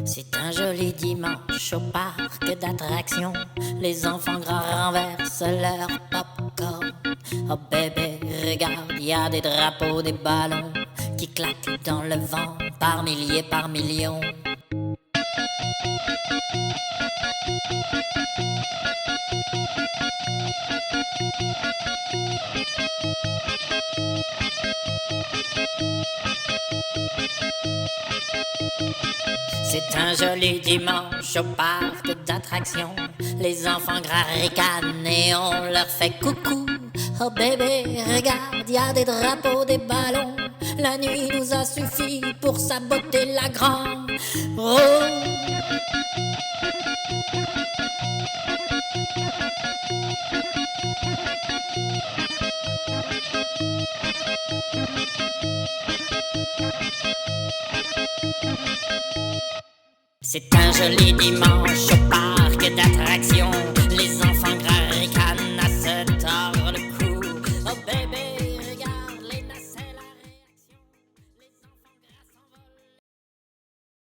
C'est un joli dimanche au parc d'attractions. Les enfants grands renversent leur popcorn. Oh bébé, regarde, y a des drapeaux, des ballons qui claquent dans le vent par milliers, par millions. C'est un joli dimanche au parc d'attractions. Les enfants gras ricanent et on leur fait coucou. Oh bébé, regarde, y a des drapeaux, des ballons. La nuit nous a suffi pour saboter la grande roue. C'est un joli dimanche au parc d'attractions.